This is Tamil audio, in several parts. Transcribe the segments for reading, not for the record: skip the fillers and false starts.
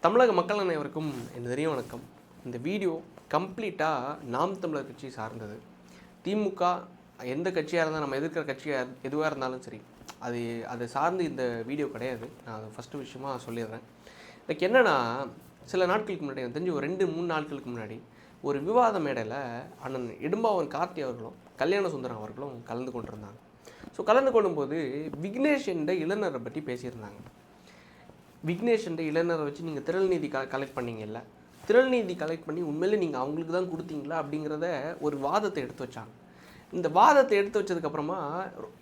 தமிழக மக்கள் அனைவருக்கும் என்னுடைய வணக்கம். இந்த வீடியோ கம்ப்ளீட்டாக நாம் தமிழர் கட்சி சார்ந்தது. திமுக எந்த கட்சியாக இருந்தால் நம்ம எதிர்க்கிற கட்சியாக எதுவாக இருந்தாலும் சரி, அதை சார்ந்து இந்த வீடியோ கிடையாது. நான் அதை ஃபஸ்ட்டு விஷயமாக சொல்லிடுறேன். இதுக்கு என்னென்னா, சில நாட்களுக்கு முன்னாடி எனக்கு தெரிஞ்சு ஒரு 2-3 நாட்களுக்கு முன்னாடி ஒரு விவாத மேடையில் அண்ணன் இடும்பாவன் கார்த்தி அவர்களும் கல்யாண சுந்தரம் அவர்களும் கலந்து கொண்டிருந்தாங்க. ஸோ கலந்து கொள்ளும்போது விக்னேஷ் என்ற இளைஞரை பற்றி பேசியிருந்தாங்க. விக்னேஷ் என்ற இளைஞரை வச்சு நீங்கள் திரள் நீதி கலெக்ட் பண்ணீங்கல்ல, திரள் நீதி கலெக்ட் பண்ணி உண்மையிலே நீங்கள் அவங்களுக்கு தான் கொடுத்தீங்களா அப்படிங்கிறத ஒரு வாதத்தை எடுத்து வச்சாங்க. இந்த வாதத்தை எடுத்து வச்சதுக்கப்புறமா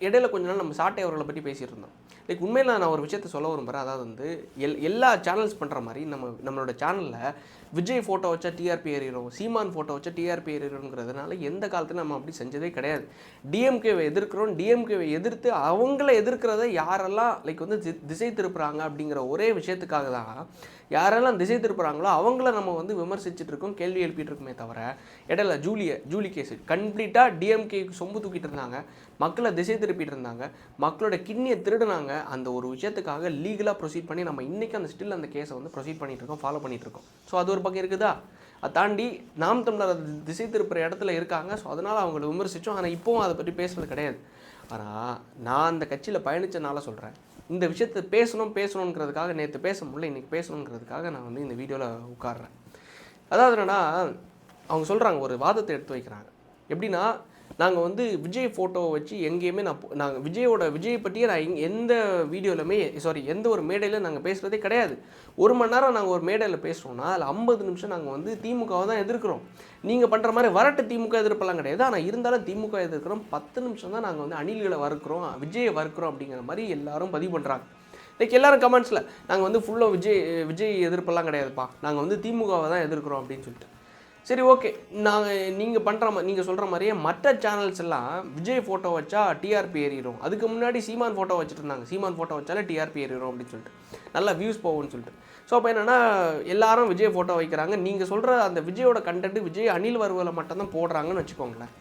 இடையில கொஞ்ச நாள் நம்ம சாட்டை அவர்களை பற்றி பேசிகிட்டு இருந்தோம். லைக் உண்மையில் நான் ஒரு விஷயத்த சொல்ல விரும்புகிறேன். அதாவது வந்து எல்லா சேனல்ஸ் பண்ணுற மாதிரி நம்மளோட சேனலில் விஜய் ஃபோட்டோ வச்சா டிஆர்பி ஏறிடும், சீமான் ஃபோட்டோ வச்சா டிஆர்பி ஏறிடும்ங்கிறதுனால எந்த காலத்தில் நம்ம அப்படி செஞ்சதே கிடையாது. டிஎம்கேவை எதிர்க்கிறோம், டிஎம்கேவை எதிர்த்து அவங்கள எதிர்க்கிறத யாரெல்லாம் லைக் வந்து திசை திருப்புறாங்க அப்படிங்கிற ஒரே விஷயத்துக்காக தான் யாரெல்லாம் திசை திருப்புறாங்களோ அவங்கள நம்ம வந்து விமர்சிச்சுட்டு இருக்கோம், கேள்வி எழுப்பிட்டு இருக்கோமே தவிர இடையில ஜூலி கேஸ் கம்ப்ளீட்டாக டிஎம்கேக்கு சொம்பு தூக்கிட்டு இருந்தாங்க, மக்களை திசை திருப்பிட்டு இருந்தாங்க, மக்களோட கிட்னியை திருடுனாங்க. அந்த ஒரு விஷயத்துக்காக லீகலாக ப்ரொசீட் பண்ணி நம்ம இன்றைக்கி அந்த கேஸை வந்து ப்ரொசீட் பண்ணிகிட்டு இருக்கோம், ஃபாலோ பண்ணிகிட்டு இருக்கோம். ஸோ அது ஒரு பக்கம் இருக்குதா? அதை தாண்டி நாம் தமிழர் திசை திருப்புற இடத்துல இருக்காங்க. ஸோ அதனால் அவங்கள விமர்சித்தோம். ஆனால் இப்போவும் அதை பற்றி பேசுகிறது கிடையாது. ஆனால் நான் அந்த கட்சியில் பயணித்தனால சொல்கிறேன், இந்த விஷயத்தை பேசணுங்கிறதுக்காக நேற்று பேச முடியல, இன்றைக்கி பேசணுங்கிறதுக்காக நான் வந்து இந்த வீடியோவில் உட்கார்றேன். அதாவது என்னென்னா, அவங்க சொல்கிறாங்க, ஒரு வாதத்தை எடுத்து வைக்கிறாங்க. எப்படின்னா, நாங்கள் வந்து விஜய் ஃபோட்டோவை வச்சு எங்கேயுமே விஜயை பற்றியே நான் எந்த வீடியோவிலுமே எந்த ஒரு மேடையில் நாங்கள் பேசுகிறதே கிடையாது. 1 மணி நேரம் நாங்கள் ஒரு மேடையில் பேசுகிறோம்னா அதில் 50 நிமிஷம் நாங்கள் வந்து திமுகவை தான் எதிர்க்கிறோம். நீங்கள் பண்ணுற மாதிரி வரட்டு திமுக எதிர்ப்பெல்லாம் கிடையாது. ஆனால் இருந்தாலும் திமுக எதிர்க்கிறோம். 10 நிமிஷம் தான் நாங்கள் வந்து அணில்களை வறுக்கிறோம், விஜயை வறுக்கிறோம் அப்படிங்கிற மாதிரி எல்லாரும் பதிவு பண்ணுறாங்க. லைக் எல்லாரும் கமெண்ட்ஸில் நாங்கள் வந்து ஃபுல்லாக விஜய் எதிர்ப்பெல்லாம் கிடையாதுப்பா, நாங்கள் வந்து திமுகவை தான் எதிர்க்கிறோம் அப்படின்னு சொல்லிட்டு. சரி, ஓகே, நீங்கள் சொல்கிற மாதிரியே மற்ற சேனல்ஸ் எல்லாம் விஜய் ஃபோட்டோ வச்சா டிஆர்பி ஏறிடும், அதுக்கு முன்னாடி சீமான் ஃபோட்டோ வச்சுட்டு இருந்தாங்க, சீமான் ஃபோட்டோ வச்சாலே டிஆர்பி ஏறிடும் அப்படின்னு சொல்லிட்டு, நல்லா வியூஸ் போகும்னு சொல்லிட்டு. ஸோ அப்போ என்னென்னா, எல்லாரும் விஜய் ஃபோட்டோ வைக்கிறாங்க. நீங்கள் சொல்கிற அந்த விஜயோட கண்டென்ட் விஜய் அணில் வருவலை மட்டும்தான் போடுறாங்கன்னு வச்சுக்கோங்களேன்.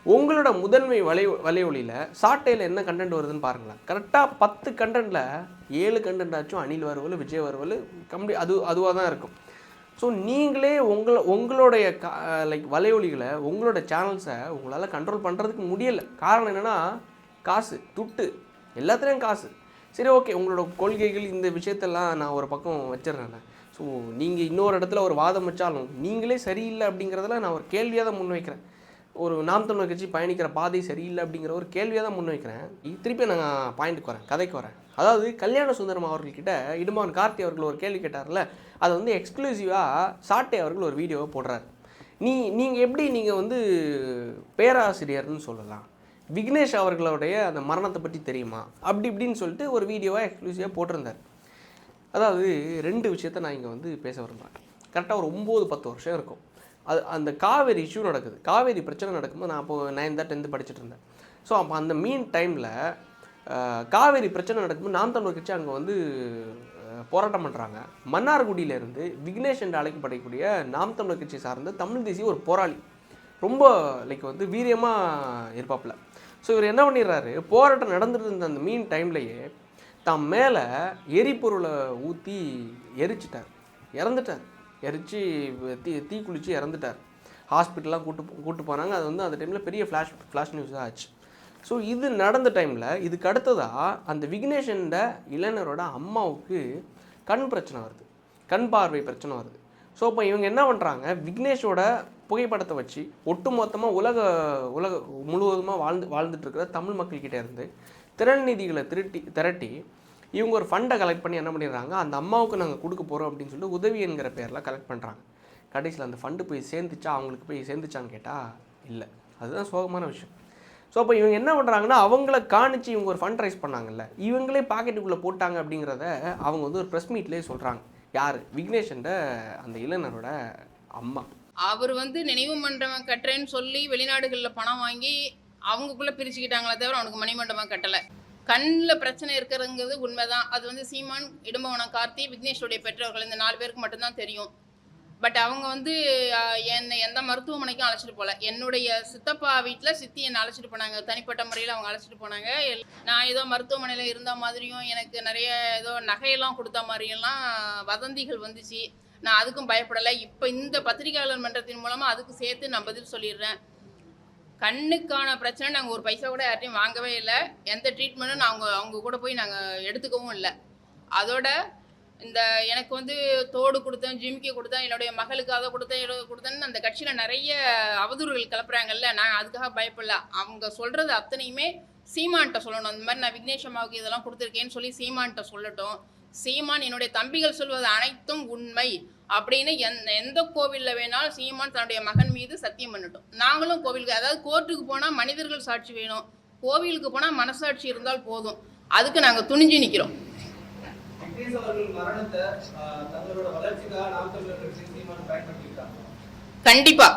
உங்களோட முதன்மை வலையொலியில் சாட்டையில் என்ன கண்டென்ட் வருதுன்னு பாருங்களேன். கரெக்டாக 10 கண்டென்ட்டில் 7 கண்டென்ட் ஆச்சும் அணில் வருவல், விஜய் வருவல் அதுவாக தான் இருக்கும். ஸோ நீங்களே உங்களுடைய லைக் வலையொலிகளை, உங்களோட சேனல்ஸை உங்களால் கண்ட்ரோல் பண்ணுறதுக்கு முடியலை. காரணம் என்னென்னா, காசு, துட்டு, எல்லாத்துலேயும் காசு. சரி, ஓகே, உங்களோட கொள்கைகள் இந்த விஷயத்தெல்லாம் நான் ஒரு பக்கம் வச்சிடுறேன். ஸோ நீங்கள் இன்னொரு இடத்துல ஒரு வாதம் வச்சாலும் நீங்களே சரியில்லை அப்படிங்கிறதுல நான் ஒரு கேள்வியாக தான் முன்வைக்கிறேன். ஒரு நாம் தமிழர் கட்சி பயணிக்கிற பாதை சரியில்லை அப்படிங்கிற ஒரு கேள்வியாக தான் முன்வைக்கிறேன். திருப்பி நான் பாயிண்ட்டுக்கு வரேன், கதைக்கு வரேன். அதாவது கல்யாண சுந்தரம் அவர்கள்கிட்ட இடும்பாவன் கார்த்தி அவர்கள் ஒரு கேள்வி கேட்டார்ல, அதை வந்து எக்ஸ்க்ளூசிவாக சாட்டை அவர்கள் ஒரு வீடியோவை போடுறாரு. நீங்கள் வந்து பேராசிரியர்னு சொல்லலாம், விக்னேஷ் அவர்களுடைய அந்த மரணத்தை பற்றி தெரியுமா அப்படி இப்படின்னு சொல்லிட்டு ஒரு வீடியோவாக எக்ஸ்க்ளூசிவாக போட்டிருந்தார். அதாவது 2 விஷயத்த நான் இங்கே வந்து பேச விரும்புகிறேன். கரெக்டாக ஒரு 9-10 வருஷம் இருக்கும். அந்த காவேரி இஷ்யூ நடக்குது, காவேரி பிரச்சனை நடக்கும்போது நான் அப்போது 9th 10th படிச்சுட்டு இருந்தேன். ஸோ அப்போ அந்த மீன் டைமில் காவேரி பிரச்சனை நடக்கும்போது நாம் தமிழர் கட்சி அங்கே வந்து போராட்டம் பண்ணுறாங்க. மன்னார்குடியிலேருந்து விக்னேஷ் என்று அழைக்கப்படக்கூடிய நாம் தமிழர் கட்சி சார்ந்த தமிழ் தேசிய ஒரு போராளி, ரொம்ப லைக் வந்து வீரியமாக இருப்பாப்புல. ஸோ இவர் என்ன பண்ணிடுறாரு, போராட்டம் நடந்துட்டு இருந்த அந்த மீன் டைம்லேயே தம் மேலே எரிபொருளை ஊற்றி இறந்துட்டார். தீ குளித்து இறந்துட்டார். ஹாஸ்பிட்டலாம் கூட்டு போனாங்க. அது வந்து அந்த டைமில் பெரிய ஃப்ளாஷ் நியூஸ் தான் ஆச்சு. ஸோ இது நடந்த டைமில் இதுக்கு அடுத்ததாக அந்த விக்னேஷன்ற இளைஞரோட அம்மாவுக்கு கண் பிரச்சனை வருது, கண் பார்வை பிரச்சனை வருது. ஸோ இப்போ இவங்க என்ன பண்ணுறாங்க, விக்னேஷோட புகைப்படத்தை வச்சு ஒட்டுமொத்தமாக உலக முழுவதுமாக வாழ்ந்துட்டு இருக்கிற தமிழ் மக்கள்கிட்ட இருந்து திரள் நிதிகளை திரட்டி இவங்க ஒரு ஃபண்டை கலெக்ட் பண்ணி என்ன பண்ணிடுறாங்க, அந்த அம்மாவுக்கு நாங்கள் கொடுக்க போகிறோம் அப்படின்னு சொல்லிட்டு உதவி என்கிற பேரில் கலெக்ட் பண்ணுறாங்க. கடைசியில் அந்த ஃபண்டு போய் அவங்களுக்கு போய் சேர்ந்துச்சான்னு கேட்டால் இல்லை. அதுதான் சோகமான விஷயம். ஸோ அப்போ இவங்க என்ன பண்ணுறாங்கன்னா, அவங்கள காணிச்சு இவங்க ஒரு ஃபண்ட் ரைஸ் பண்ணாங்கல்ல, இவங்களே பாக்கெட்டுக்குள்ளே போட்டாங்க அப்படிங்கிறத அவங்க வந்து ஒரு ப்ரெஸ் மீட்லேயே சொல்கிறாங்க. யார்? விக்னேஷன்ற அந்த இளைஞரோட அம்மா. அவர் வந்து நினைவு மண்டபம் கட்டுறேன்னு சொல்லி வெளிநாடுகளில் பணம் வாங்கி அவங்களுக்குள்ளே பிரிச்சுக்கிட்டாங்களே தவிர அவனுக்கு மணிமண்டபம் கட்டலை. கண்ணில் பிரச்சனை இருக்கிறதுங்கிறது உண்மைதான். அது வந்து சீமான், இடும்பவனம் கார்த்தி, விக்னேஷோடைய பெற்றோர்கள், இந்த 4 பேருக்கு மட்டும்தான் தெரியும். பட் அவங்க வந்து என்னை எந்த மருத்துவமனைக்கும் அழைச்சிட்டு போகல. என்னுடைய சித்தப்பா வீட்டில் சித்தி என்னை அழைச்சிட்டு போனாங்க. தனிப்பட்ட முறையில் அவங்க அழைச்சிட்டு போனாங்க. நான் ஏதோ மருத்துவமனையில் இருந்த மாதிரியும் எனக்கு நிறைய ஏதோ நகையெல்லாம் கொடுத்த மாதிரியெல்லாம் வதந்திகள் வந்துச்சு. நான் அதுக்கும் பயப்படலை. இப்போ இந்த பத்திரிகையாளர் மன்றத்தின் மூலமாக அதுக்கு சேர்த்து நான் பதில் சொல்லிடுறேன். கண்ணுக்கான பிரச்சனை நாங்கள் ஒரு பைசா கூட யார்ட்டையும் வாங்கவே இல்லை. எந்த ட்ரீட்மெண்ட்டும் நாங்கள் அவங்க கூட போய் நாங்கள் எடுத்துக்கவும் இல்லை. அதோட இந்த எனக்கு வந்து தோடு கொடுத்தேன், ஜிமிக்கி கொடுத்தேன், என்னுடைய மகளுக்கு அதை கொடுத்தேன், இதை கொடுத்தேன்னு அந்த கட்சியில் நிறைய அவதூறுகள் கிளப்புறாங்கல்ல. நான் அதுக்காக பயப்படல. அவங்க சொல்கிறது அத்தனையுமே சீமான்கிட்ட சொல்லணும். அந்த மாதிரி நான் விக்னேஷ் அம்மாவுக்கு இதெல்லாம் கொடுத்துருக்கேன்னு சொல்லி சீமான்கிட்ட சொல்லட்டும். சீமான் என்னுடைய தம்பிகள் சொல்வது அனைத்தும் உண்மை அப்படின்னு எந்த கோவிலில் வேணாலும் சீமான் தன்னுடைய மகன் மீது சத்தியம் பண்ணட்டும். நாங்களும் கோவிலுக்கு, அதாவது கோர்ட்டுக்கு போனால் மனிதர்கள் சாட்சி வேணும், கோவிலுக்கு போனால் மனசாட்சி இருந்தால் போதும். அதுக்கு நாங்கள் துணிஞ்சு நிற்கிறோம். கண்டிப்பா.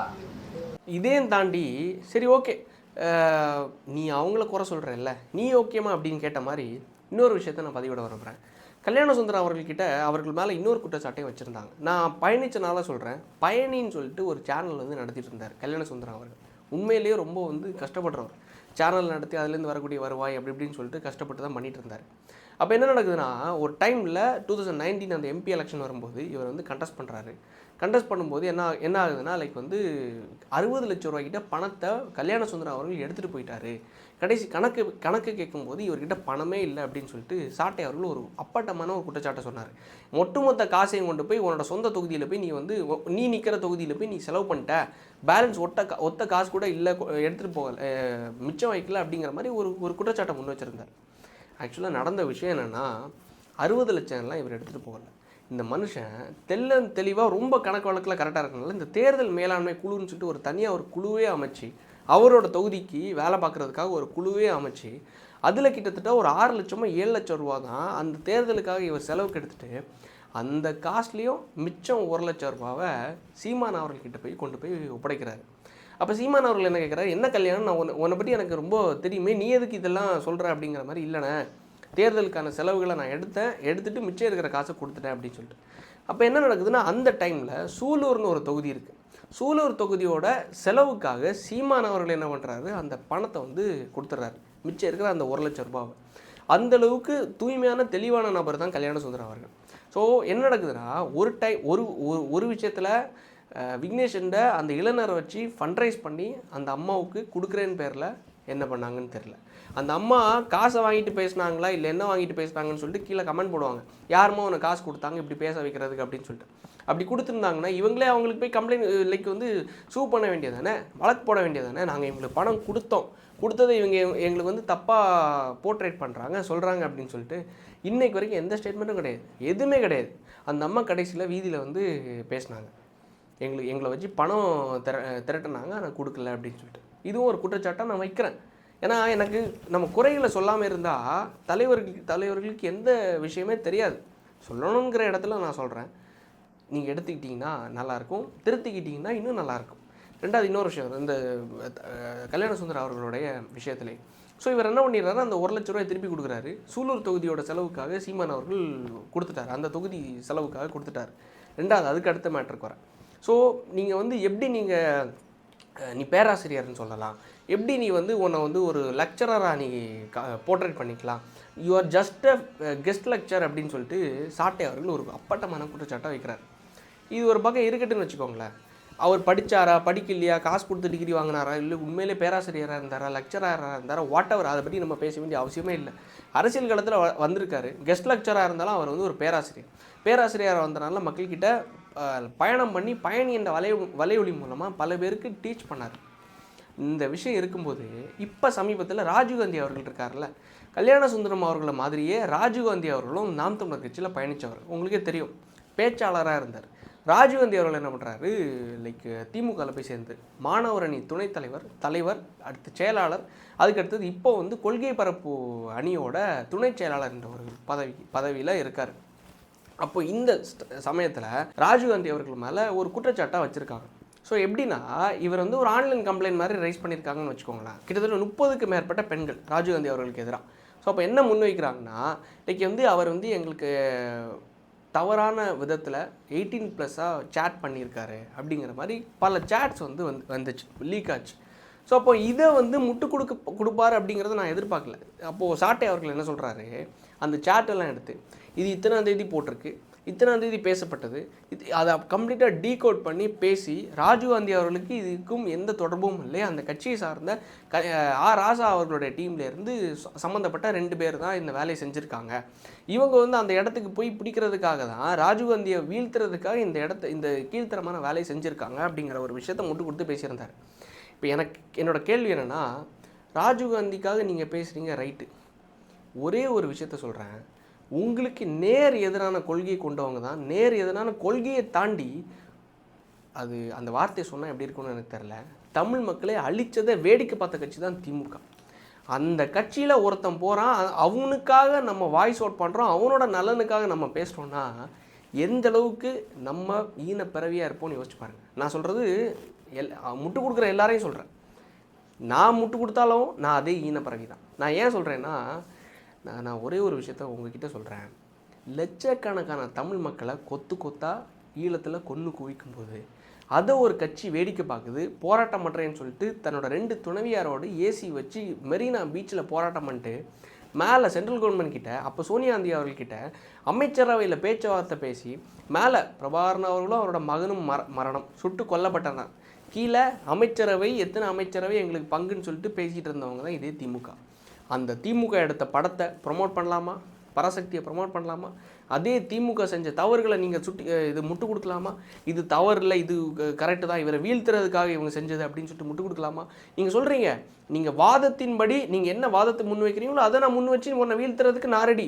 இதையும் தாண்டி சரி ஓகே, நீ அவங்கள குறை சொல்கிறல்ல, நீ ஓகேமா அப்படின்னு கேட்ட மாதிரி இன்னொரு விஷயத்த நான் பதிவிட விரும்புகிறேன். கல்யாணசுந்தரம் அவர்கள்கிட்ட அவர்கள் மேலே இன்னொரு குற்றச்சாட்டையும் வச்சுருந்தாங்க. நான் பயணிச்சனால சொல்கிறேன். பயணின்னு சொல்லிட்டு ஒரு சேனல் வந்து நடத்திட்டு இருந்தார் கல்யாணசுந்தரம் அவர்கள். உண்மையிலேயே ரொம்ப வந்து கஷ்டப்படுறவர். சேனல் நடத்தி அதுலேருந்து வரக்கூடிய வருவாய் அப்படி இப்படின்னு சொல்லிட்டு கஷ்டப்பட்டு தான் பண்ணிகிட்டு இருந்தார். அப்போ என்ன நடக்குதுன்னா, ஒரு டைமில் 2019 அந்த எம்பி எலெக்ஷன் வரும்போது இவர் வந்து கண்டெஸ்ட் பண்ணுறாரு. கண்டெஸ்ட் பண்ணும்போது என்ன ஆகுதுன்னா, லைக் வந்து 60 லட்சம் ரூபாய்க்கிட்ட பணத்தை கல்யாணசுந்தரம் அவர்கள் எடுத்துகிட்டு போயிட்டாரு. கடைசி கணக்கு கேட்கும்போது இவர்கிட்ட பணமே இல்லை அப்படின்னு சொல்லிட்டு சாட்டை அவர்கள் ஒரு அப்பட்டமான ஒரு குற்றச்சாட்டை சொன்னார். ஒட்டுமொத்த காசையும் கொண்டு போய் உன்னோட சொந்த தொகுதியில் போய் நீ நிற்கிற தொகுதியில் போய் நீ செலவு பண்ணிட்ட, பேலன்ஸ் ஒத்த காசு கூட இல்லை, எடுத்துகிட்டு போகல, மிச்சம் வைக்கல அப்படிங்கிற மாதிரி ஒரு குற்றச்சாட்டை முன் வச்சுருந்தார். ஆக்சுவலாக நடந்த விஷயம் என்னென்னா, 60 லட்சம்லாம் இவர் எடுத்துகிட்டு போகல. இந்த மனுஷன் தெளிவாக ரொம்ப கணக்கு வழக்கில் கரெக்டாக இருக்கனால இந்த தேர்தல் மேலாண்மை குழுன்னு சொல்லிட்டு ஒரு தனியாக ஒரு குழுவே அமைச்சு, அவரோட தொகுதிக்கு வேலை பார்க்குறதுக்காக ஒரு குழுவே அமைச்சு, அதில் கிட்டத்தட்ட ஒரு 6 லட்சமோ 7 லட்சம் ரூபா தான் அந்த தேர்தலுக்காக இவர் செலவுக்கு எடுத்துகிட்டு, அந்த காஸ்ட்லேயும் மிச்சம் 1 லட்சம் ரூபாவை சீமான் அவர்கள்கிட்ட போய் கொண்டு போய் ஒப்படைக்கிறாரு. அப்போ சீமான் அவர்கள் என்ன கேட்குறாரு, என்ன கல்யாணம், நான் உன்னை பற்றி எனக்கு ரொம்ப தெரியுமே, நீ எதுக்கு இதெல்லாம் சொல்கிற அப்படிங்கிற மாதிரி. இல்லைண்ணே, தேர்தலுக்கான செலவுகளை நான் எடுத்துகிட்டு மிச்சம் இருக்கிற காசை கொடுத்துட்டேன் அப்படின்னு சொல்லிட்டு. அப்போ என்ன நடக்குதுன்னா, அந்த டைமில் சூலூர்னு ஒரு தொகுதி இருக்குது. சூலூர் தொகுதியோட செலவுக்காக சீமான் அவர்கள் என்ன பண்ணுறாரு, அந்த பணத்தை வந்து கொடுத்துட்றாரு, மிச்சம் இருக்கிற அந்த 1 லட்சம் ரூபாவை. அந்தளவுக்கு தூய்மையான தெளிவான நபர் தான் கல்யாணசுந்தரம் அவர்கள். ஸோ என்ன நடக்குதுன்னா, ஒரு விஷயத்தில் விக்னேஷன்ட அந்த இளைஞரை வச்சு ஃபண்ட்ரைஸ் பண்ணி அந்த அம்மாவுக்கு கொடுக்குறேன்னு பேரில் என்ன பண்ணாங்கன்னு தெரில. அந்த அம்மா காசை வாங்கிட்டு பேசினாங்களா இல்லை என்ன வாங்கிட்டு பேசினாங்கன்னு சொல்லிட்டு கீழே கமெண்ட் போடுவாங்க, யாருமோ உனக்கு காசு கொடுத்தாங்க இப்படி பேச வைக்கிறதுக்கு அப்படின்னு சொல்லிட்டு. அப்படி கொடுத்துருந்தாங்கன்னா இவங்களே அவங்களுக்கு போய் கம்ப்ளைண்ட் லைக் வந்து சூ பண்ண வேண்டியது தானே, வழக்கு போட வேண்டியது தானே. நாங்கள் இவங்களுக்கு பணம் கொடுத்ததை இவங்க எங்களுக்கு வந்து தப்பாக போர்ட்ரேட் பண்ணுறாங்க சொல்கிறாங்க அப்படின்னு சொல்லிட்டு இன்றைக்கு வரைக்கும் எந்த ஸ்டேட்மெண்ட்டும் கிடையாது, எதுவுமே கிடையாது. அந்த அம்மா கடைசியில் வீதியில் வந்து பேசினாங்க, எங்களை வச்சு பணம் திரட்டினாங்க, நான் கொடுக்கல அப்படின்னு சொல்லிட்டு. இதுவும் ஒரு குற்றச்சாட்டாக நான் வைக்கிறேன். ஏன்னா எனக்கு நம்ம குறைகளை சொல்லாமல் இருந்தால் தலைவர்களுக்கு எந்த விஷயமே தெரியாது. சொல்லணுங்கிற இடத்துல நான் சொல்கிறேன், நீங்கள் எடுத்துக்கிட்டிங்கன்னா நல்லாயிருக்கும், திருத்திக்கிட்டிங்கன்னா இன்னும் நல்லாயிருக்கும். ரெண்டாவது இன்னொரு விஷயம், இந்த கல்யாணசுந்தரம் அவர்களுடைய விஷயத்திலே ஸோ இவர் என்ன பண்ணிடுறாரு, அந்த 1 லட்ச ரூபாய் திருப்பி கொடுக்குறாரு. சூலூர் தொகுதியோட செலவுக்காக சீமான் அவர்கள் கொடுத்துட்டார், அந்த தொகுதி செலவுக்காக கொடுத்துட்டார். ரெண்டாவது அதுக்கு அடுத்த மேட்ருக்கு வரேன். ஸோ நீங்கள் வந்து எப்படி நீ பேராசிரியர்னு சொல்லலாம், எப்படி நீ வந்து உன்னை வந்து ஒரு லெக்சரராக நீ போர்ட்ரேட் பண்ணிக்கலாம், you are just a guest lecture அப்படின்னு சொல்லிட்டு சாட்டை அவர்கள் ஒரு அப்பட்டமான குற்றச்சாட்டை வைக்கிறார். இது ஒரு பக்கம் இருக்கட்டுன்னு வச்சுக்கோங்களேன். அவர் படித்தாரா படிக்கலையா, காசு கொடுத்து டிகிரி வாங்கினாரா, இல்லை உண்மையிலே பேராசிரியராக இருந்தாரா, லெக்சராக இருந்தாரா, வாட் எவர், அதை பற்றி நம்ம பேச வேண்டிய அவசியமே இல்லை. அரசியல் காலத்தில் வந்திருக்காரு. கெஸ்ட் லெக்சராக இருந்தாலும் அவர் வந்து ஒரு பேராசிரியராக வந்தனால மக்கள்கிட்ட பயணம் பண்ணி பயணி என்ற வலையொலி மூலமாக பல பேருக்கு டீச் பண்ணார். இந்த விஷயம் இருக்கும்போது இப்போ சமீபத்தில் ராஜீவ்காந்தி அவர்கள் இருக்கார்ல, கல்யாணசுந்தரம் அவர்களை மாதிரியே ராஜீவ்காந்தி அவர்களும் நாம் தமிழர் கட்சியில் பயணித்தவர், உங்களுக்கே தெரியும், பேச்சாளராக இருந்தார். ராஜீவ்காந்தி அவர்கள் என்ன பண்ணுறாரு, லைக் திமுகவில் போய் சேர்ந்து மாணவர் அணி துணைத் தலைவர், அடுத்து செயலாளர், அதுக்கடுத்தது இப்போ வந்து கொள்கை பரப்பு அணியோட துணை செயலாளர் என்ற ஒரு பதவியில் இருக்கார். அப்போ இந்த சமயத்தில் ராஜீவ்காந்தி அவர்கள் மேலே ஒரு குற்றச்சாட்டாக வச்சுருக்காங்க. ஸோ எப்படின்னா, இவர் வந்து ஒரு ஆன்லைன் கம்ப்ளைண்ட் மாதிரி ரைஸ் பண்ணியிருக்காங்கன்னு வச்சுக்கோங்களேன். கிட்டத்தட்ட 30க்கு மேற்பட்ட பெண்கள் ராஜீவ்காந்தி அவர்களுக்கு எதிராக. ஸோ அப்போ என்ன முன்வைக்கிறாங்கன்னா, லைக் வந்து அவர் வந்து எங்களுக்கு தவறான விதத்தில் 18+ சேட் பண்ணியிருக்காரு அப்படிங்கிற மாதிரி பல சேட்ஸ் வந்துச்சு, லீக் ஆச்சு. ஸோ அப்போ இதை முட்டு கொடுப்பார் அப்படிங்கிறத நான் எதிர்பார்க்கல. அப்போது சாட்டை அவர்கள் என்ன சொல்கிறாரு, அந்த சேட்டெல்லாம் எடுத்து இது இத்தனாம் தேதி போட்டிருக்கு, இத்தனாம் தேதி பேசப்பட்டது, அதை கம்ப்ளீட்டாக டீகோட் பண்ணி பேசி ராஜீவ்காந்தி அவர்களுக்கு இதுக்கும் எந்த தொடர்பும் இல்லை, அந்த கட்சியை சார்ந்த ராசா அவர்களுடைய டீம்லேருந்து சம்மந்தப்பட்ட 2 பேர் தான் இந்த வேலையை செஞ்சுருக்காங்க, இவங்க அந்த இடத்துக்கு போய் பிடிக்கிறதுக்காக தான் ராஜீவ்காந்தியை வீழ்த்துறதுக்காக இந்த கீழ்த்தரமான வேலையை செஞ்சுருக்காங்க அப்படிங்கிற ஒரு விஷயத்தை முட்டு கொடுத்து பேசியிருந்தார். இப்போ என்னோட கேள்வி என்னென்னா, ராஜீவ்காந்திக்காக நீங்கள் பேசுகிறீங்க ரைட்டு, ஒரே ஒரு விஷயத்த சொல்கிறேன், உங்களுக்கு நேர் எதிரான கொள்கையை கொண்டவங்க தான், நேர் எதிரான கொள்கையை தாண்டி அது அந்த வார்த்தையை சொன்னால் எப்படி இருக்குன்னு எனக்கு தெரில, தமிழ் மக்களை அழித்ததை வேடிக்கை பார்த்த கட்சி தான் திமுக. அந்த கட்சியில் ஒருத்தன் போகிறான், அவனுக்காக நம்ம வாய்ஸ் அவுட் பண்ணுறோம், அவனோட நலனுக்காக நம்ம பேசுகிறோன்னா எந்த அளவுக்கு நம்ம ஈன பிறவியாக இருப்போம்னு யோசிச்சு பாருங்கள். நான் சொல்கிறது முட்டு கொடுக்குற எல்லாரையும் சொல்கிறேன், நான் முட்டு கொடுத்தாலும் நான் அதே ஈன பிறவி தான். நான் ஏன் சொல்கிறேன்னா, நான் ஒரே ஒரு விஷயத்த உங்ககிட்ட சொல்கிறேன், லட்சக்கணக்கான தமிழ் மக்களை கொத்தா ஈழத்தில் கொன்று குவிக்கும்போது அதை ஒரு கட்சி வேடிக்கை பார்க்குது, போராட்டம் பண்ணுறேன்னு சொல்லிட்டு தன்னோட 2 துணைவியாரோடு ஏசி வச்சு மெரினா பீச்சில் போராட்டம் பண்ணிட்டு மேலே சென்ட்ரல் கவர்மெண்ட் கிட்ட, அப்போ சோனியா காந்தி அவர்கள்கிட்ட அமைச்சரவையில் பேச்சுவார்த்தை பேசி மேலே பிரபாகரன் அவர்களும் அவரோட மகனும் மரணம் சுட்டு கொல்லப்பட்டனர், கீழே அமைச்சரவை எத்தனை அமைச்சரவை எங்களுக்கு பங்குன்னு சொல்லிட்டு பேசிகிட்டு இருந்தவங்க தான் இதே திமுக. அந்த திமுக எடுத்த படத்தை ப்ரொமோட் பண்ணலாமா, பராசக்தியை ப்ரொமோட் பண்ணலாமா, அதே திமுக செஞ்ச தவறுகளை நீங்கள் இது முட்டு கொடுக்கலாமா, இது தவறு இல்லை இது கரெக்டு தான், இவரை வீழ்த்துறதுக்காக இவங்க செஞ்சது அப்படின்னு சொல்லிட்டு முட்டு கொடுக்கலாமா? நீங்கள் சொல்கிறீங்க, நீங்கள் வாதத்தின்படி நீங்கள் என்ன வாதத்தை முன் வைக்கிறீங்களோ அதை நான் முன் வச்சு உன்னை வீழ்த்துறதுக்கு நான் ரெடி.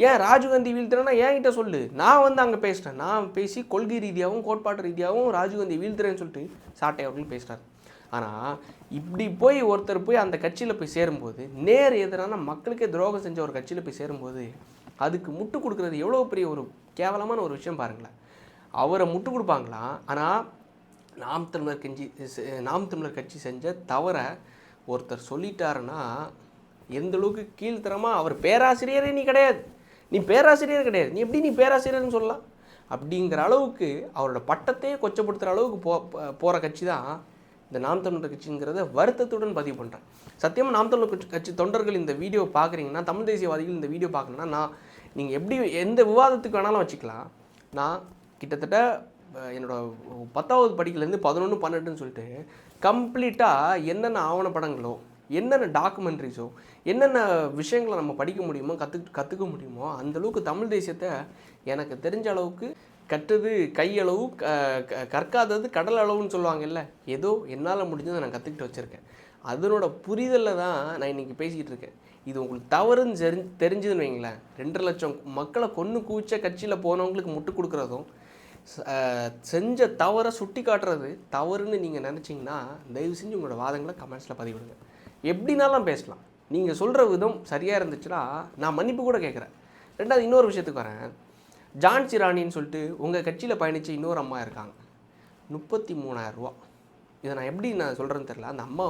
ஏன் ராஜீவ்காந்தி வீழ்த்துறேன்னா என்கிட்ட சொல்லு, நான் அங்கே பேசிட்டேன், நான் பேசி கொள்கை ரீதியாகவும் கோட்பாட்டு ரீதியாகவும் ராஜீவ்காந்தி வீழ்த்துறேன்னு சொல்லிட்டு சாட்டை அவர்கள் பேசுகிறார். ஆனால் இப்படி போய் ஒருத்தர் போய் அந்த கட்சியில் போய் சேரும்போது, நேர் எதிரான மக்களுக்கே துரோகம் செஞ்ச ஒரு கட்சியில் போய் சேரும்போது அதுக்கு முட்டு கொடுக்குறது எவ்வளோ பெரிய ஒரு கேவலமான ஒரு விஷயம் பாருங்களேன். அவரை முட்டு கொடுப்பாங்களாம், ஆனால் நாம் தமிழர் கட்சி செஞ்ச தவிர ஒருத்தர் சொல்லிட்டாருன்னா எந்த அளவுக்கு கீழ்த்தரமாக, அவர் பேராசிரியரே நீ கிடையாது, நீ பேராசிரியர் கிடையாது, நீ எப்படி நீ பேராசிரியர்னு சொல்லலாம் அப்படிங்கிற அளவுக்கு அவரோட பட்டத்தையே கொச்சப்படுத்துகிற அளவுக்கு போகிற கட்சி தான் இந்த நாம் தமிழர் கட்சிங்கிறத வருத்தத்துடன் பதிவு பண்ணுறேன். சத்தியமாக நாம் தமிழர் கட்சி தொண்டர்கள் இந்த வீடியோ பார்க்குறீங்கன்னா, தமிழ் தேசியவாதிகள் இந்த வீடியோ பார்க்கணுன்னா, நீங்கள் எப்படி எந்த விவாதத்துக்கு வேணாலும் வச்சுக்கலாம். நான் கிட்டத்தட்ட என்னோடய 10வது படிக்கலேருந்து 11, 12ன்னு சொல்லிட்டு கம்ப்ளீட்டாக என்னென்ன ஆவணப்படங்களோ, என்னென்ன டாக்குமெண்ட்ரிஸோ, என்னென்ன விஷயங்களை நம்ம படிக்க முடியுமோ, கற்றுக்க முடியுமோ அந்தளவுக்கு தமிழ் தேசியத்தை எனக்கு தெரிஞ்ச அளவுக்கு கற்றது கையளவு, கற்காதது கடல் அளவுன்னு சொல்லுவாங்கல்ல, ஏதோ என்னால் முடிஞ்சதை நான் கற்றுக்கிட்டு வச்சுருக்கேன். அதனோட புரிதலில் தான் நான் இன்றைக்கி பேசிக்கிட்டு இருக்கேன். இது உங்களுக்கு தவறுன்னு தெரிஞ்சுதுன்னு வைங்களேன், 2.5 லட்சம் மக்களை கொன்று குவிச்ச கட்சியில் போனவங்களுக்கு முட்டு கொடுக்குறதும், செஞ்ச தவறை சுட்டி காட்டுறது தவறுன்னு நீங்கள் நினச்சிங்கன்னா தயவு செஞ்சு உங்களோட வாதங்களை கமெண்ட்ஸில் பதிவிடுங்க. எப்படினாலும் பேசலாம், நீங்கள் சொல்கிற விதம் சரியாக இருந்துச்சுன்னா நான் மன்னிப்பு கூட கேட்குறேன். 2வது இன்னொரு விஷயத்துக்கு வரேன். ஜான்சி ராணின்னு சொல்லிட்டு உங்கள் கட்சியில் பயணித்த இன்னொரு அம்மா இருக்காங்க, 33,000 ரூபா. இதை நான் எப்படி சொல்கிறேன்னு தெரில. அந்த அம்மா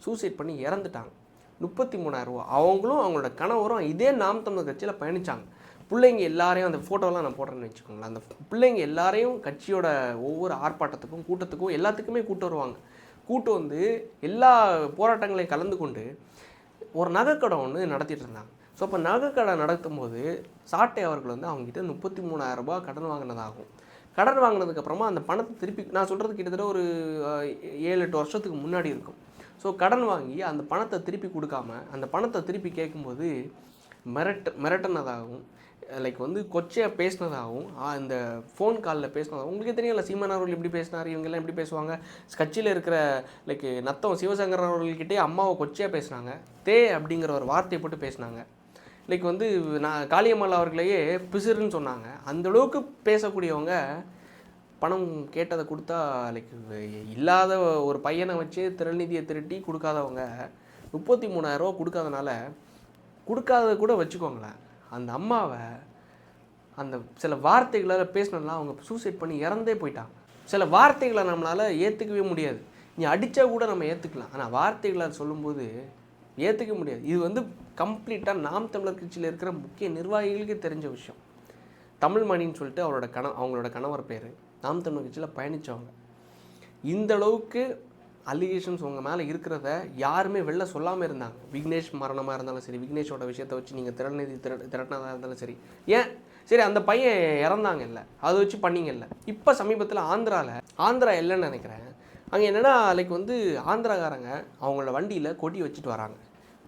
சூசைட் பண்ணி இறந்துட்டாங்க. 33,000 ரூபா. அவங்களும் அவங்களோட கணவரும் இதே நாம் தமிழர் கட்சியில் பயணித்தாங்க. பிள்ளைங்க எல்லாரையும், அந்த ஃபோட்டோலாம் நான் போடுறேன்னு வச்சுக்கோங்களேன், அந்த பிள்ளைங்க எல்லாரையும் கட்சியோட ஒவ்வொரு ஆர்ப்பாட்டத்துக்கும் கூட்டத்துக்கும் எல்லாத்துக்குமே கூட்டு வருவாங்க. கூட்டு எல்லா போராட்டங்களையும் கலந்து கொண்டு ஒரு நகைக்கடை ஒன்று நடத்திட்டு இருந்தாங்க. ஸோ அப்போ நகைக்கடை நடத்தும் போது சாட்டை அவர்கள் அவங்ககிட்ட 33,000 ரூபா கடன் வாங்கினதாகும். கடன் வாங்கினதுக்கப்புறமா அந்த பணத்தை திருப்பி, நான் சொல்கிறது கிட்டத்தட்ட ஒரு 7-8 வருஷத்துக்கு முன்னாடி இருக்கும். ஸோ கடன் வாங்கி அந்த பணத்தை திருப்பி கொடுக்காம அந்த பணத்தை திருப்பி கேட்கும்போது மிரட்டினதாகவும், லைக் கொச்சையாக பேசினதாகவும், இந்த ஃபோன் காலில் பேசினதாகவும், உங்களுக்கே தெரியல சீமான் அவர்கள் எப்படி பேசினார், இவங்கெல்லாம் எப்படி பேசுவாங்க, கட்சியில் இருக்கிற லைக் நத்தம் சிவசங்கர் அவர்கள்கிட்டே அம்மாவை கொச்சையாக பேசினாங்க, அப்படிங்கிற ஒரு வார்த்தையை போட்டு பேசினாங்க. லைக் நான் காளியம்மாள் அவர்களையே பிசிறுன்னு சொன்னாங்க. அந்தளவுக்கு பேசக்கூடியவங்க பணம் கேட்டதை கொடுத்தா, லைக் இல்லாத ஒரு பையனை வச்சு திறநிதியை திரட்டி கொடுக்காதவங்க 33,000 ரூபா கொடுக்காதனால, கொடுக்காததை கூட வச்சுக்கோங்களேன், அந்த அம்மாவை அந்த சில வார்த்தைகளால் பேசினதுலாம் அவங்க சூசைட் பண்ணி இறந்தே போயிட்டாங்க. சில வார்த்தைகளை நம்மளால் ஏற்றுக்கவே முடியாது. நீ அடித்தா கூட நம்ம ஏற்றுக்கலாம், ஆனால் வார்த்தைகளால் சொல்லும்போது ஏற்றுக்க முடியாது. இது கம்ப்ளீட்டாக நாம் தமிழர் கட்சியில் இருக்கிற முக்கிய நிர்வாகிகளுக்கு தெரிஞ்ச விஷயம். தமிழ்மணின்னு சொல்லிட்டு அவங்களோட கணவர் பேர், நாம் தமிழர் கட்சியில் பயணித்தவங்க. இந்த அளவுக்கு அலிகேஷன்ஸ் உங்கள் மேலே இருக்கிறத யாருமே வெளில சொல்லாமல் இருந்தாங்க. விக்னேஷ் மரணமாக இருந்தாலும் சரி, விக்னேஷோட விஷயத்தை வச்சு நீங்கள் திரட்டினதாக இருந்தாலும் சரி, ஏன் சரி அந்த பையன் இறந்தாங்க இல்லை, அதை வச்சு பண்ணிங்கல்ல. இப்போ சமீபத்தில் ஆந்திரா இல்லைன்னு நினைக்கிறேன், அங்கே என்னென்னா லைக் வந்து ஆந்திராக்காரங்க அவங்களோட வண்டியில் கொடி வச்சுட்டு வராங்க.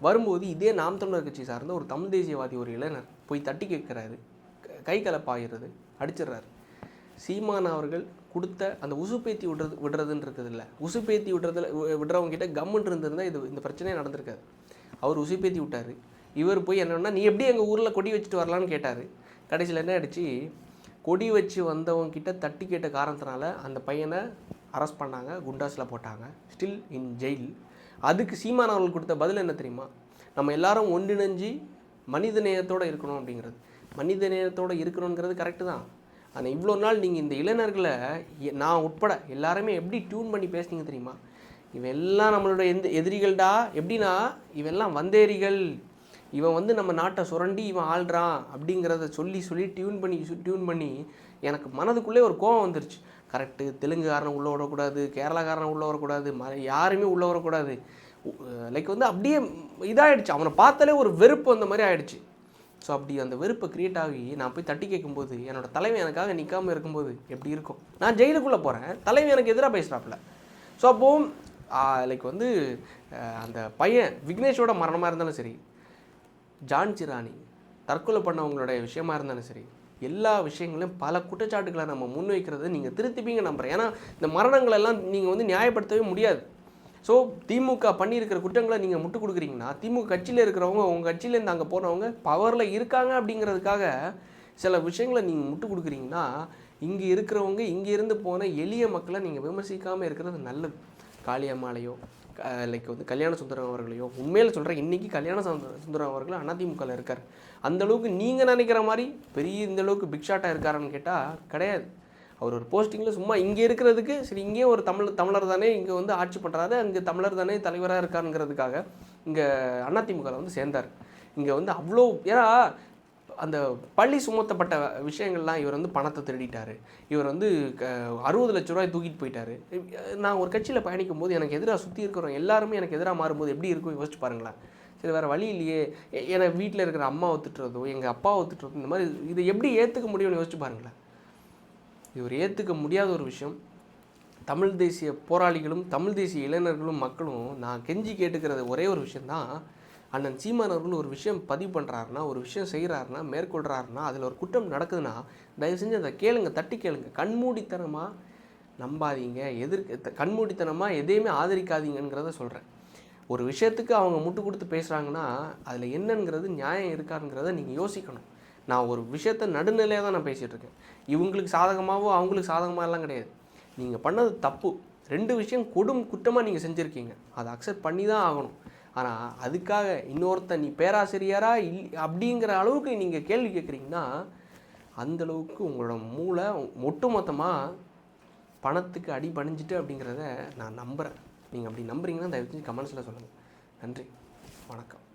வரும்போது இதே நாம் தமிழர் கட்சி சார்ந்த ஒரு தமிழ் தேசியவாதி ஒரு இளைஞர் போய் தட்டி கேட்குறாரு, கை கலப்பாகிறது, அடிச்சிடுறாரு. சீமான் அவர்கள் கொடுத்த அந்த உசுப்பேத்தி விடுறதுன்னு இருக்குது இல்லை, உசுப்பேத்தி விடுறவங்க கிட்ட கம்முன்னு இருந்திருந்தால் இந்த பிரச்சனையே நடந்திருக்காது. அவர் உசுப்பேத்தி விட்டார். இவர் போய் என்னன்னா நீ எப்படி எங்கள் ஊரில் கொடி வச்சுட்டு வரலான்னு கேட்டார். கடைசியில் என்ன ஆகிடுச்சு, கொடி வச்சு வந்தவங்க கிட்ட தட்டி கேட்ட காரணத்தினால அந்த பையனை அரெஸ்ட் பண்ணாங்க, குண்டாஸில் போட்டாங்க, ஸ்டில் இன் ஜெயில். அதுக்கு சீமான் அவர்கள் கொடுத்த பதில் என்ன தெரியுமா, நம்ம எல்லாரும் ஒன்றிணைஞ்சு மனித நேயத்தோடு இருக்கணும் அப்படிங்கிறது. மனித நேயத்தோடு இருக்கணுங்கிறது கரெக்டு தான். ஆனால் இவ்வளோ நாள் நீங்கள் இந்த இளைஞர்களை நான் உட்பட எல்லாருமே எப்படி டியூன் பண்ணி பேசுனீங்க தெரியுமா, இவன் எல்லாம் நம்மளோட எதிரிகள்டா, எப்படின்னா இவெல்லாம் வந்தேரிகள், இவன் வந்து நம்ம நாட்டை சுரண்டி இவன் ஆள்றான் அப்படிங்கிறத சொல்லி டியூன் பண்ணி எனக்கு மனதுக்குள்ளே ஒரு கோவம் வந்துருச்சு. கரெக்டு, தெலுங்குக்காரனை உள்ளே வரக்கூடாது, கேரளாக்காரனை உள்ளே வரக்கூடாது, யாருமே உள்ளே வரக்கூடாது. லைக் வந்து அப்படியே இதாகிடுச்சு, அவனை பார்த்தாலே ஒரு வெறுப்பு அந்த மாதிரி ஆகிடுச்சு. ஸோ அப்படி அந்த வெறுப்பை க்ரியேட் ஆகி நான் போய் தட்டி கேட்கும்போது என்னோடய தலைவன் எனக்காக நிற்காமல் இருக்கும்போது எப்படி இருக்கும், நான் ஜெயிலுக்குள்ளே போகிறேன், தலைவன் எனக்கு எதிராக பேசுகிறாப்புல. ஸோ அப்போது லைக் வந்து அந்த பையன் விக்னேஷோட மரணமாக இருந்தாலும் சரி, ஜான்சி ராணி தற்கொலை பண்ணவங்களுடைய விஷயமா இருந்தாலும் சரி, எல்லா விஷயங்களையும் பல குற்றச்சாட்டுகளை நம்ம முன்வைக்கிறத நீங்கள் திருத்திப்பீங்க நம்புகிறேன். ஏன்னா இந்த மரணங்கள் எல்லாம் நீங்கள் வந்து நியாயப்படுத்தவே முடியாது. ஸோ திமுக பண்ணியிருக்கிற குற்றங்களை நீங்கள் முட்டு கொடுக்குறீங்கன்னா, திமுக கட்சியில் இருக்கிறவங்க உங்கள் கட்சியிலேருந்து அங்கே போனவங்க பவரில் இருக்காங்க அப்படிங்கிறதுக்காக சில விஷயங்களை நீங்கள் முட்டு கொடுக்குறீங்கன்னா, இங்கே இருக்கிறவங்க இங்கே இருந்து போன எளிய மக்களை நீங்கள் விமர்சிக்காமல் இருக்கிறது நல்லது. காளியம்மாளையோ லைக் வந்து கல்யாண சுந்தரம் அவர்களையோ, உண்மையில் சொல்கிறேன், இன்றைக்கி கல்யாண சுந்தரம் அவர்கள் அதிமுகவில் இருக்கார். அந்தளவுக்கு நீங்கள் நினைக்கிற மாதிரி பெரிய இந்தளவுக்கு பிக் ஷாட்டாக இருக்காரான்னு கேட்டால் கிடையாது. அவர் ஒரு போஸ்டிங்கில் சும்மா இங்கே இருக்கிறதுக்கு சரி, இங்கேயே ஒரு தமிழர் தானே இங்கே வந்து ஆட்சி பண்ணுறாரு, அங்கே தமிழர் தானே தலைவராக இருக்காருங்கிறதுக்காக இங்கே அதிமுகவில் வந்து சேர்ந்தார். இங்கே வந்து அவ்வளோ, ஏன்னா அந்த பள்ளி சுமத்தப்பட்ட விஷயங்கள்லாம் இவர் வந்து பணத்தை திருடிட்டார், இவர் வந்து 60 லட்ச ரூபாய் தூக்கிட்டு போயிட்டார். நான் ஒரு கட்சியில் பயணிக்கும் போது எனக்கு எதிராக சுற்றி இருக்கிறோம் எல்லாருமே எனக்கு எதிராக மாறும்போது எப்படி இருக்கும் யோசிச்சு பாருங்களேன். சரி, வேறு வழி இல்லையே, ஏன்னா வீட்டில் இருக்கிற அம்மாவை திட்டுறதோ எங்கள் அப்பாவை திட்டுறதோ இந்த மாதிரி இதை எப்படி ஏற்றுக்க முடியும்னு யோசிச்சு பாருங்களேன். இது ஒரு ஏற்றுக்க முடியாத ஒரு விஷயம். தமிழ் தேசிய போராளிகளும் தமிழ் தேசிய இளைஞர்களும் மக்களும் நான் கெஞ்சி கேட்டுக்கிறது ஒரே ஒரு விஷயந்தான், அண்ணன் சீமான் அவர்கள் ஒரு விஷயம் பதிவு பண்ணுறாருன்னா, ஒரு விஷயம் செய்கிறாருன்னா, மேற்கொள்கிறாருன்னா, அதில் ஒரு குற்றம் நடக்குதுன்னா தயவு செஞ்சு அதை கேளுங்க, தட்டி கேளுங்க. கண்மூடித்தனமாக நம்பாதீங்க, கண்மூடித்தனமாக எதையுமே ஆதரிக்காதீங்கிறத சொல்கிறேன். ஒரு விஷயத்துக்கு அவங்க முட்டு கொடுத்து பேசுகிறாங்கன்னா அதில் என்னங்கிறது நியாயம் இருக்காருங்கிறத நீங்கள் யோசிக்கணும். நான் ஒரு விஷயத்த நடுநிலையாக தான் நான் பேசிகிட்டு இருக்கேன். இவங்களுக்கு சாதகமாகவோ அவங்களுக்கு சாதகமாகலாம் கிடையாது. நீங்கள் பண்ணது தப்பு, 2 விஷயம் குற்றமாக நீங்கள் செஞ்சுருக்கீங்க, அதை அக்செப்ட் பண்ணி தான் ஆகணும். ஆனால் அதுக்காக இன்னொருத்தன் நீ பேராசிரியரா அப்படிங்கிற அளவுக்கு நீங்கள் கேள்வி கேட்குறீங்கன்னா, அந்தளவுக்கு உங்களோட மூளை ஒட்டுமொத்தமாக பணத்துக்கு அடி பணிஞ்சிட்டு அப்படிங்கிறத நான் நம்புகிறேன். நீங்கள் அப்படி நம்புறீங்கன்னா தயவு செஞ்சு கமெண்ட்ஸில் சொல்லுங்கள். நன்றி, வணக்கம்.